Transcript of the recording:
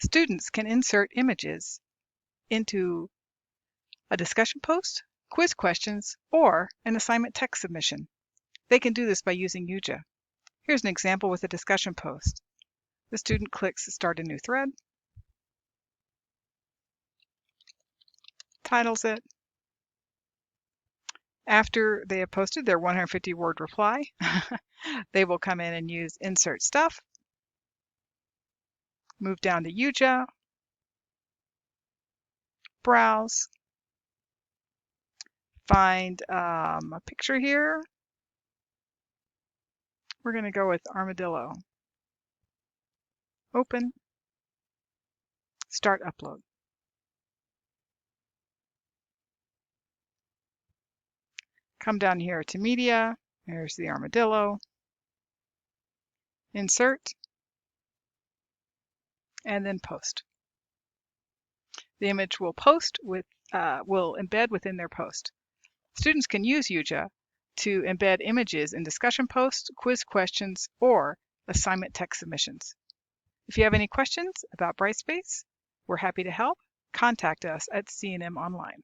Students can insert images into a discussion post, quiz questions, or an assignment text submission. They can do this by using Yuja. Here's an example with a discussion post. The student clicks Start a new thread, titles it. After they have posted their 150-word reply, they will come in and use Insert Stuff, move down to Yuja, browse, find a picture here. We're going to go with armadillo. Open, start upload. Come down here to media. There's the armadillo. Insert, and then post. The image will will embed within their post. Students can use Yuja to embed images in discussion posts, quiz questions, or assignment text submissions. If you have any questions about Brightspace, we're happy to help. Contact us at C&M Online.